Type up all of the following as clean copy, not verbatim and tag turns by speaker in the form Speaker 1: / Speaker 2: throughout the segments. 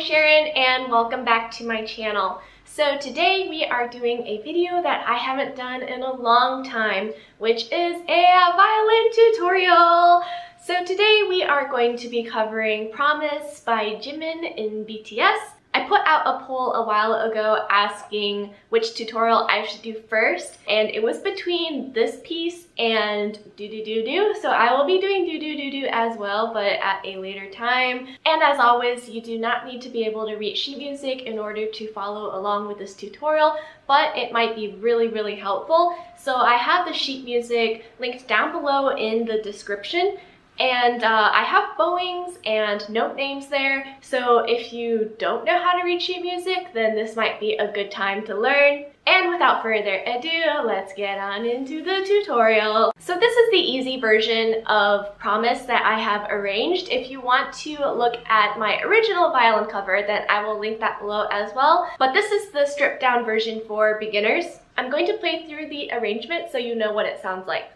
Speaker 1: Sharon and welcome back to my channel. So today we are doing a video that I haven't done in a long time, which is a violin tutorial. So today we are going to be covering Promise by Jimin in BTS. I put out a poll a while ago asking which tutorial I should do first, and it was between this piece and Do Do Do Do, so I will be doing Do Do Do Do as well, but at a later time. And as always, you do not need to be able to read sheet music in order to follow along with this tutorial, but it might be really helpful. So I have the sheet music linked down below in the description. And I have bowings and note names there, so if you don't know how to read sheet music, then this might be a good time to learn. And without further ado, let's get on into the tutorial. So this is the easy version of Promise that I have arranged. If you want to look at my original violin cover, then I will link that below as well. But this is the stripped down version for beginners. I'm going to play through the arrangement so you know what it sounds like.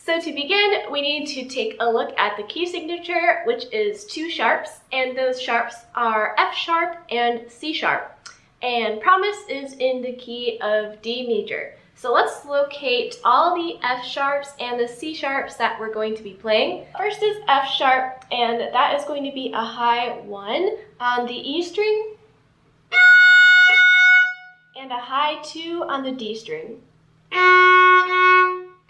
Speaker 1: So to begin, we need to take a look at the key signature, which is two sharps, and those sharps are F sharp and C sharp. And Promise is in the key of D major. So let's locate all the F sharps and the C sharps that we're going to be playing. First is F sharp, and that is going to be a high 1 on the E string, and a high 2 on the D string.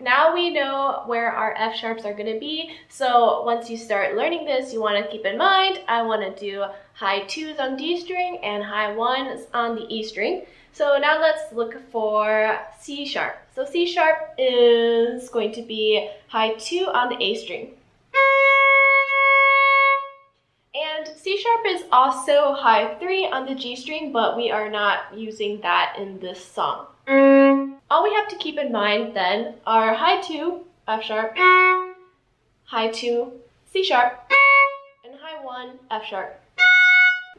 Speaker 1: Now we know where our F sharps are going to be, so once you start learning this, you want to keep in mind, I want to do high 2s on D string and high 1s on the E string. So now let's look for C sharp. So C sharp is going to be high 2 on the A string. And C sharp is also high 3 on the G string, but we are not using that in this song. All we have to keep in mind then are high 2, F sharp, high 2, C sharp, and high 1, F sharp.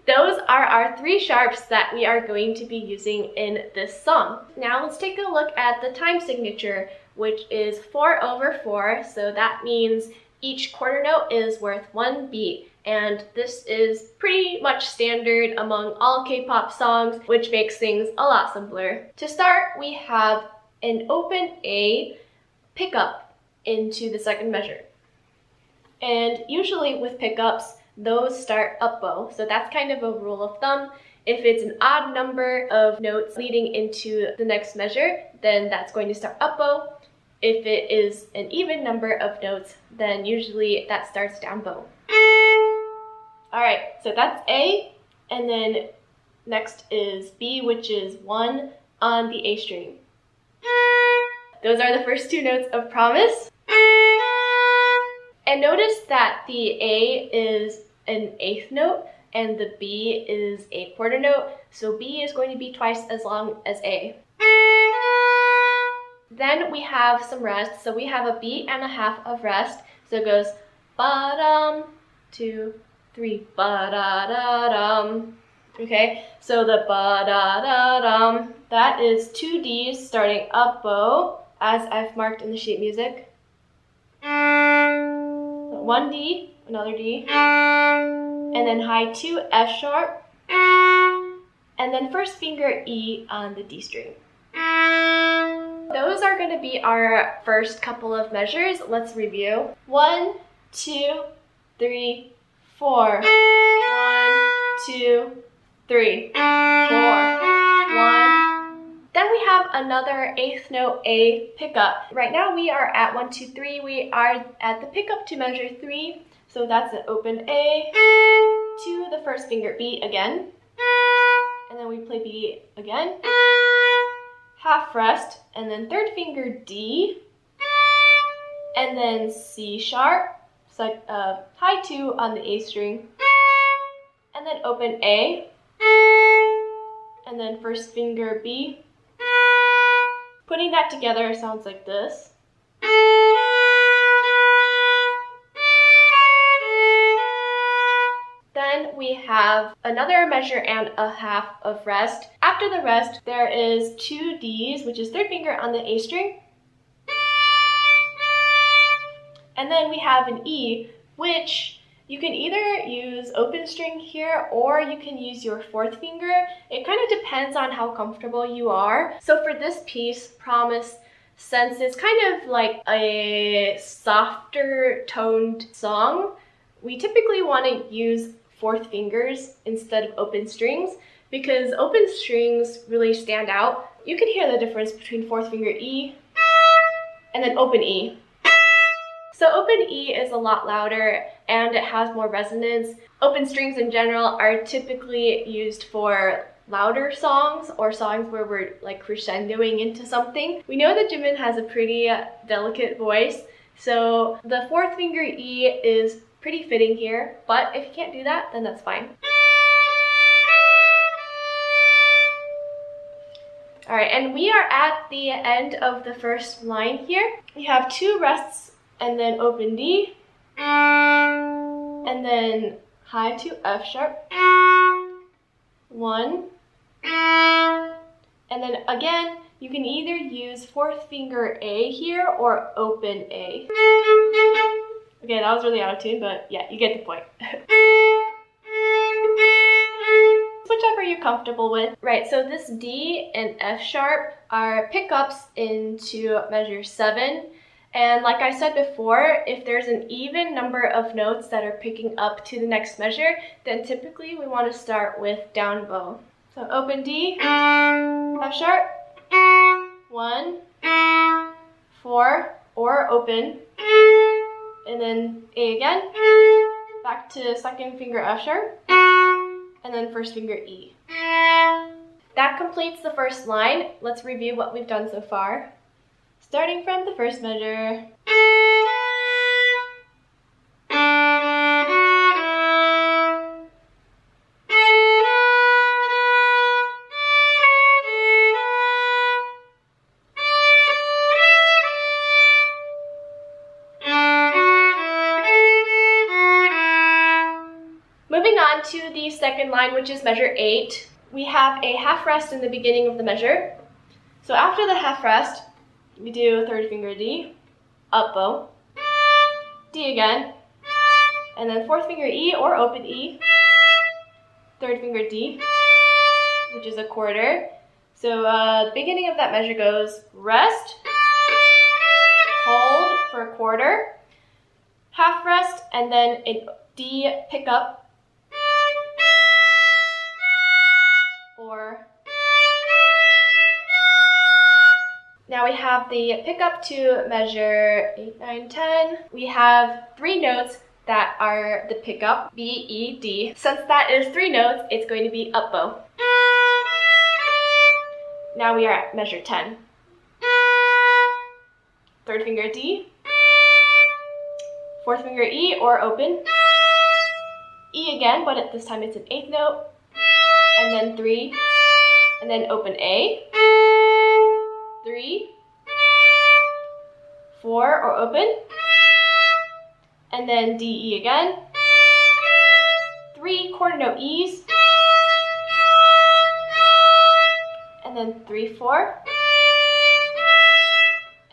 Speaker 1: Those are our three sharps that we are going to be using in this song. Now let's take a look at the time signature, which is 4/4, so that means each quarter note is worth 1 beat. And this is pretty much standard among all K-pop songs, which makes things a lot simpler. To start, we have an open A pickup into the second measure. And usually with pickups, those start up bow. So that's kind of a rule of thumb. If it's an odd number of notes leading into the next measure, then that's going to start up bow. If it is an even number of notes, then usually that starts down bow. Alright, so that's A, and then next is B, which is 1 on the A string. Those are the first 2 notes of Promise. And notice that the A is an 8th note and the B is a quarter note, so B is going to be twice as long as A. Then we have some rest, so we have a beat and a half of rest, so it goes ba-dum, 2, 3, ba-da-da-dum. Okay, so the ba-da-da-dum, that is 2 Ds starting up bow, as I've marked in the sheet music. 1 D, another D, and then high 2 F sharp, and then first finger E on the D string. Those are going to be our first couple of measures. Let's review. 1, 2, 3, 4. 1, 2, 3, 4. 1. Then we have another 8th note A pickup. Right now we are at 1, 2, 3. We are at the pickup to measure 3. So that's an open A to the first finger B again. And then we play B again. Half rest, and then third finger D, and then C sharp, so high 2 on the A string, and then open A, and then first finger B. Putting that together sounds like this. Then we have another measure and a half of rest. After the rest, there is 2 Ds, which is third finger on the A string. And then we have an E, which you can either use open string here or you can use your 4th finger. It kind of depends on how comfortable you are. So for this piece, Promise, since it's kind of like a softer toned song, we typically want to use 4th fingers instead of open strings because open strings really stand out. You can hear the difference between 4th finger E and then open E. So open E is a lot louder and it has more resonance. Open strings in general are typically used for louder songs or songs where we're like crescendoing into something. We know that Jimin has a pretty delicate voice, so the 4th finger E is pretty fitting here, but if you can't do that, then that's fine. All right, and we are at the end of the first line here. We have 2 rests and then open D, and then high 2 F sharp, 1, and then again, you can either use 4th finger A here or open A. Okay, that was really out of tune, but yeah, you get the point. Whichever you're comfortable with. Right, so this D and F sharp are pickups into measure 7. And like I said before, if there's an even number of notes that are picking up to the next measure, then typically we want to start with down bow. So open D, F sharp, 1, 4, or open, and then A again, back to second finger F sharp, and then first finger E. That completes the first line. Let's review what we've done so far. Starting from the first measure. Moving on to the second line, which is measure 8. We have a half rest in the beginning of the measure. So after the half rest, we do third finger D, up bow, D again, and then 4th finger E or open E, third finger D, which is a quarter, So the beginning of that measure goes rest, hold for a quarter, half rest, and then a D pickup, or now we have the pickup to measure 8, 9, 10. We have 3 notes that are the pickup, B, E, D. Since that is 3 notes, it's going to be up bow. Now we are at measure 10. 3rd finger D, 4th finger E or open, E again, but this time it's an 8th note, and then 3, and then open A, 3, 4 or open, and then D, E again, 3 quarter note E's, and then 3, 4.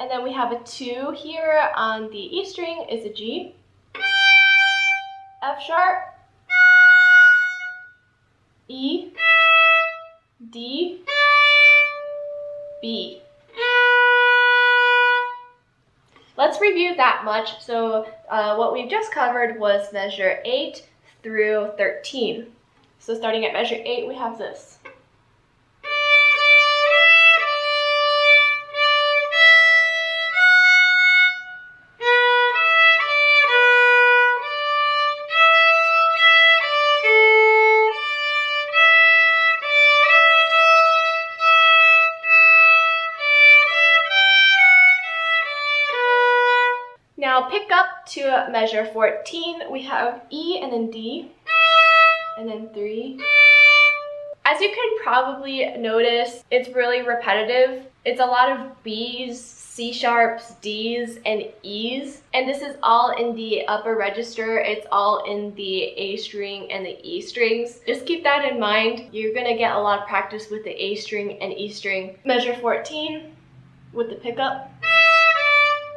Speaker 1: And then we have a 2 here on the E string is a G, F sharp, E, D, B. Let's review that much. So what we've just covered was measure 8 through 13. So starting at measure 8, we have this. Now pick up to measure 14, we have E and then D, and then 3. As you can probably notice, it's really repetitive. It's a lot of B's, C sharps, D's, and E's. And this is all in the upper register. It's all in the A string and the E strings. Just keep that in mind. You're gonna get a lot of practice with the A string and E string. Measure 14 with the pickup.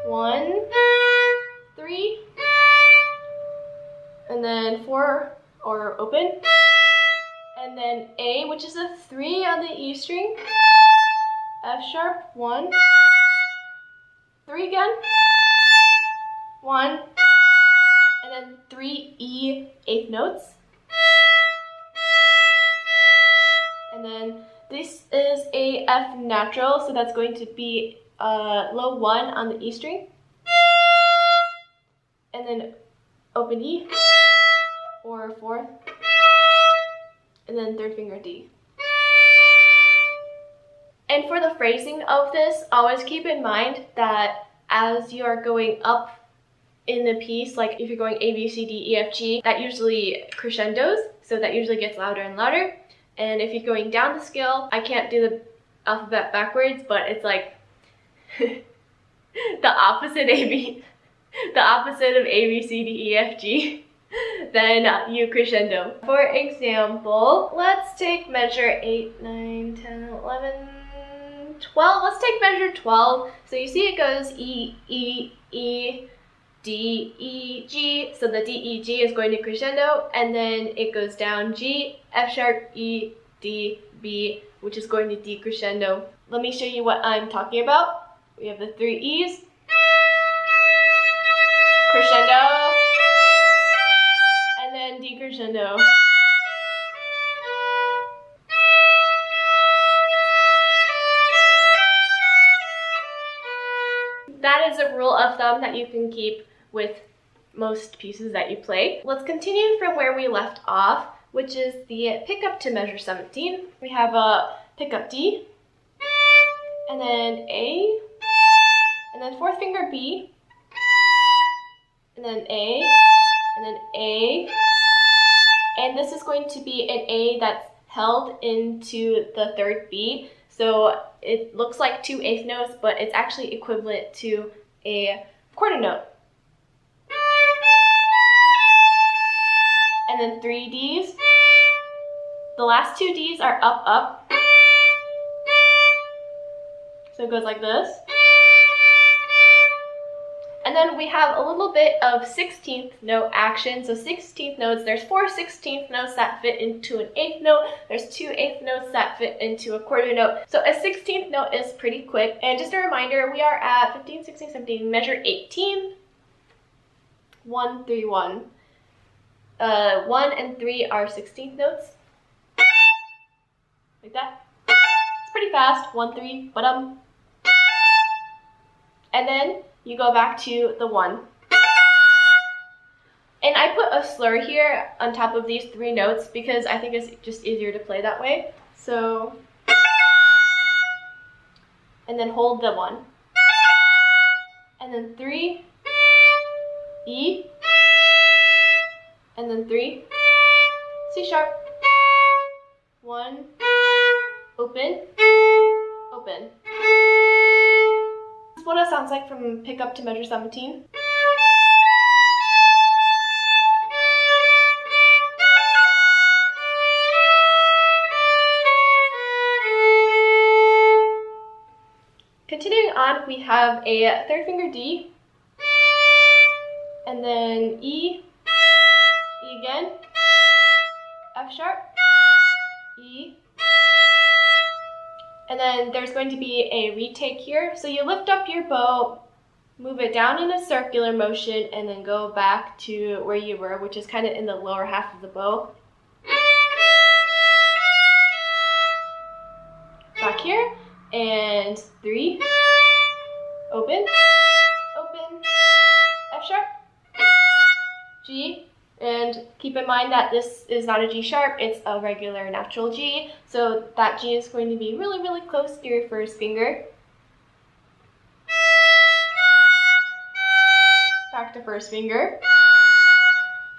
Speaker 1: 1, 3, and then 4 or open, and then A, which is a 3 on the E string, F sharp, 1, 3 again, 1, and then 3 E 8th notes, and then this is a F natural, so that's going to be low 1 on the E string, and then open E, or 4th, and then 3rd finger D. And for the phrasing of this, always keep in mind that as you are going up in the piece, like if you're going A, B, C, D, E, F, G, that usually crescendos, so that usually gets louder and louder. And if you're going down the scale, I can't do the alphabet backwards, but it's like the opposite of A, B, C, D, E, F, G, then you crescendo. For example, let's take measure 8, 9, 10, 11, 12. Let's take measure 12. So you see it goes E, E, E, D, E, G. So the D, E, G is going to crescendo, and then it goes down G, F sharp, E, D, B, which is going to decrescendo. Let me show you what I'm talking about. We have the 3 E's, crescendo, and then decrescendo. That is a rule of thumb that you can keep with most pieces that you play. Let's continue from where we left off, which is the pickup to measure 17. We have a pickup D, and then A, and then 4th finger B, and then A, and then A, and this is going to be an A that's held into the 3rd B, so it looks like 2 8th notes, but it's actually equivalent to a quarter note. And then 3 Ds. The last 2 Ds are up, up. So it goes like this. And And then we have a little bit of 16th note action. So 16th notes, there's 4 16th notes that fit into an 8th note. There's 2 8th notes that fit into a quarter note. So a 16th note is pretty quick. And just a reminder, we are at 15, 16, 17, measure 18. 1, 3, 1. 1 and 3 are 16th notes. Like that. It's pretty fast. 1, 3, ba-dum. And then you go back to the 1. And I put a slur here on top of these 3 notes because I think it's just easier to play that way. So, and then hold the 1. And then 3, E, and then 3, C sharp, 1, open, open. This is what it sounds like from pick up to measure 17. Continuing on, we have a 3rd finger D, and then E, E again, F sharp, E, and then there's going to be a retake here. So you lift up your bow, move it down in a circular motion, and then go back to where you were, which is kind of in the lower half of the bow. Back here, and 3, open, open, F sharp, G, and keep in mind that this is not a G sharp, it's a regular natural G, so that G is going to be really, really close to your 1st finger. Back to 1st finger,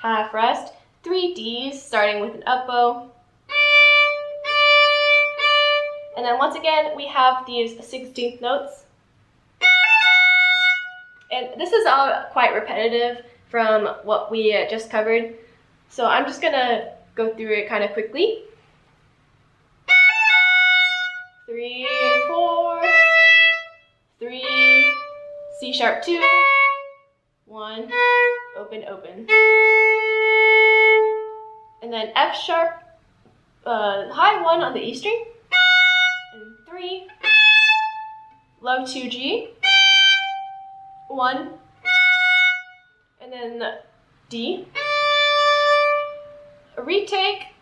Speaker 1: half rest, 3 Ds starting with an up bow. And then once again, we have these 16th notes. And this is all quite repetitive from what we just covered. So I'm just gonna go through it kind of quickly. 3, 4, 3, C sharp 2, 1, open, open. And then F sharp, high 1 on the E string, and 3, low 2 G, 1, and then D. A retake.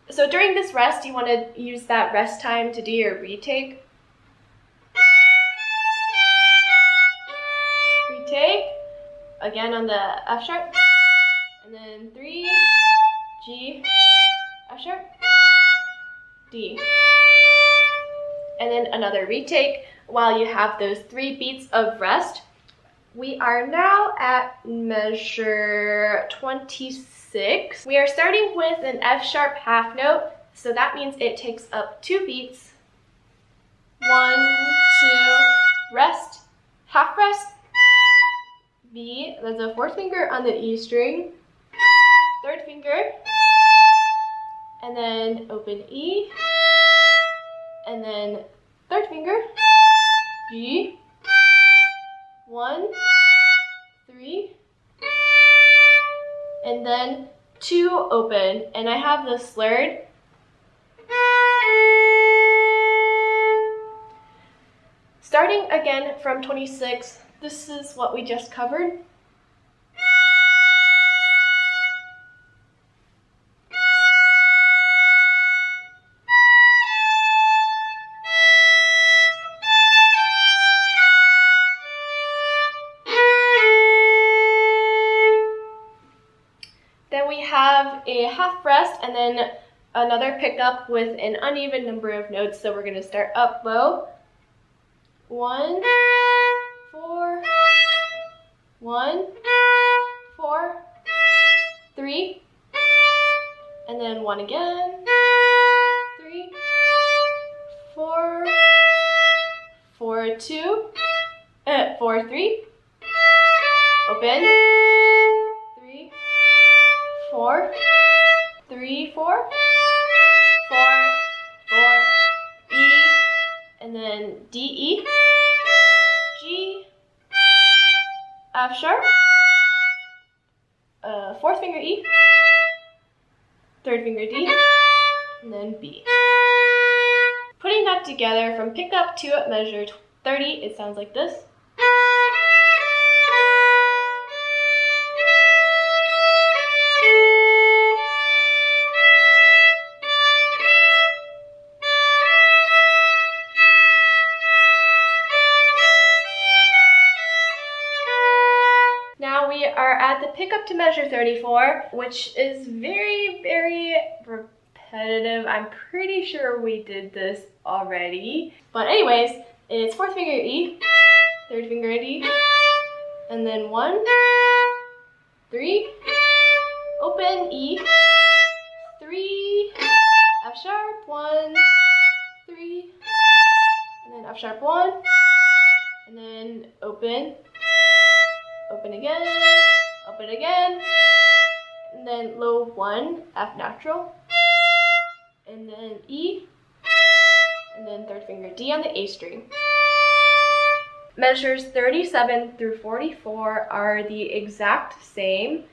Speaker 1: So during this rest, you want to use that rest time to do your retake. Retake, again on the F sharp, and then 3, G, F sharp, D. And then another retake while you have those 3 beats of rest. We are now at measure 26. We are starting with an F sharp half note, so that means it takes up 2 beats. 1, 2, rest, half rest, B, that's a 4th finger on the E string, 3rd finger, and then open E, and then 3rd finger, G, 1, 3, and then 2 open, and I have this slurred. Starting again from 26, this is what we just covered. Then we have a half rest and then another pickup with an uneven number of notes. So we're going to start up bow. 1, 4, 1, 4, 3, and then 1 again, 3, 4, 4, 2, 4, 3, open, 3, 4, 3, 4, 4, 4, E, and then D, E, G, F sharp, fourth finger E, third finger D, and then B. Putting that together from pickup to measure 30, it sounds like this. Now we are at the pickup to measure 34, which is very, very repetitive. I'm pretty sure we did this already. But anyways, it's fourth finger E, third finger D, and then 1, 3, open E, 3, F sharp, 1, 3, and then F sharp 1, and then open, open again, and then low 1, F natural, and then E, and then third finger D on the A string. Measures 37 through 44 are the exact same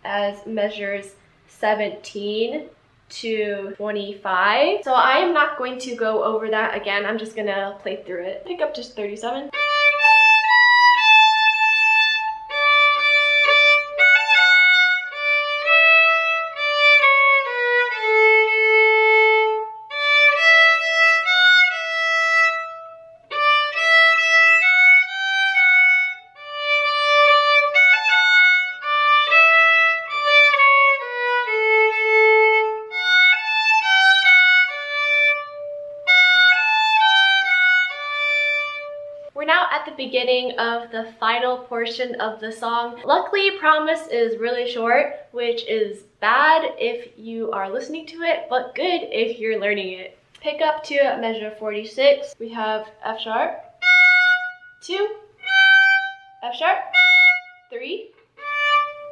Speaker 1: as measures 17 to 25. So I am not going to go over that again. I'm just gonna play through it. Pick up just 37. We're now at the beginning of the final portion of the song. Luckily, Promise is really short, which is bad if you are listening to it, but good if you're learning it. Pick up to measure 46. We have F sharp, 2, F sharp, 3,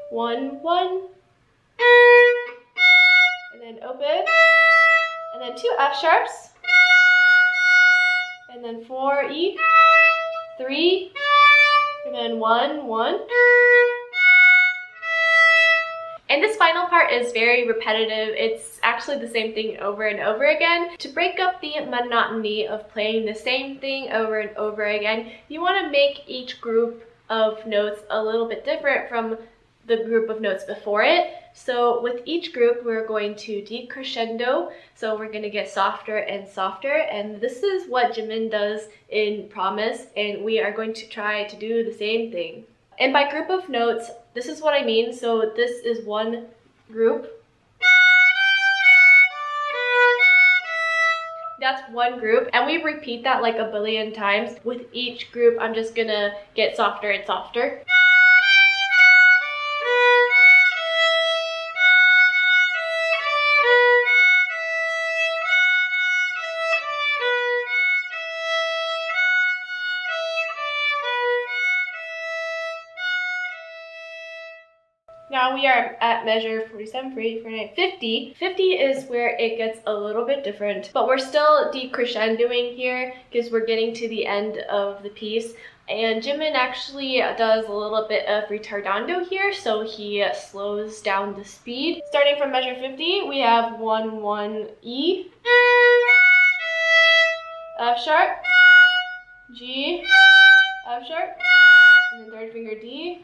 Speaker 1: 1, 1, and then open, and then 2 F sharps, and then 4 E, 3, and then 1, 1. And this final part is very repetitive. It's actually the same thing over and over again. To break up the monotony of playing the same thing over and over again, you want to make each group of notes a little bit different from the group of notes before it. So with each group, we're going to decrescendo. So we're going to get softer and softer. And this is what Jimin does in Promise. And we are going to try to do the same thing. And by group of notes, this is what I mean. So this is one group. That's one group. And we repeat that like a billion times. With each group, I'm just going to get softer and softer. Now we are at measure 47, 48, 49, 50. 50 is where it gets a little bit different, but we're still decrescendoing here because we're getting to the end of the piece. And Jimin actually does a little bit of retardando here, so he slows down the speed. Starting from measure 50, we have 1, 1, E, F sharp, G, F sharp, and then third finger D,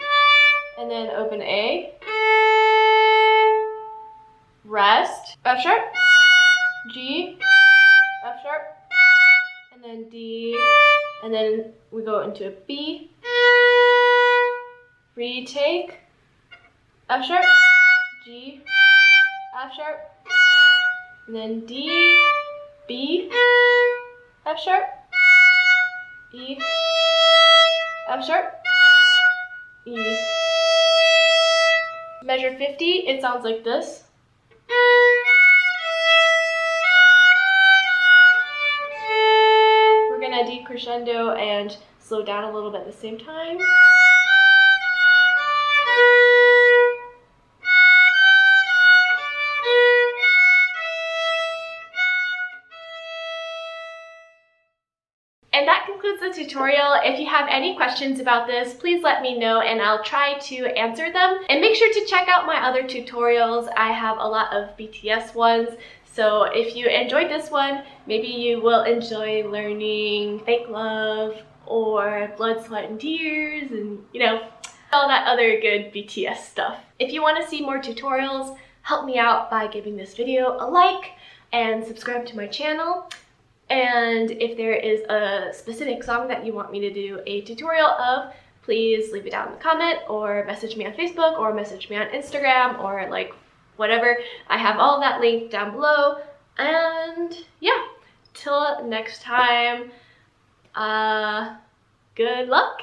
Speaker 1: and then open A, rest, F sharp, G, F sharp, and then D, and then we go into a B, retake, F sharp, G, F sharp, and then D, B, F sharp, E, F sharp, E. Measure 50, it sounds like this. We're gonna decrescendo and slow down a little bit at the same time. and that concludes the tutorial. If you have any questions about this, please let me know and I'll try to answer them. And make sure to check out my other tutorials. I have a lot of BTS ones. So if you enjoyed this one, maybe you will enjoy learning Fake Love or Blood, Sweat, and Tears, and you know, all that other good BTS stuff. If you want to see more tutorials, help me out by giving this video a like and subscribe to my channel. And if there is a specific song that you want me to do a tutorial of, please leave it down in the comment or message me on Facebook or message me on Instagram or like whatever. I have all that linked down below. And yeah, till next time, good luck.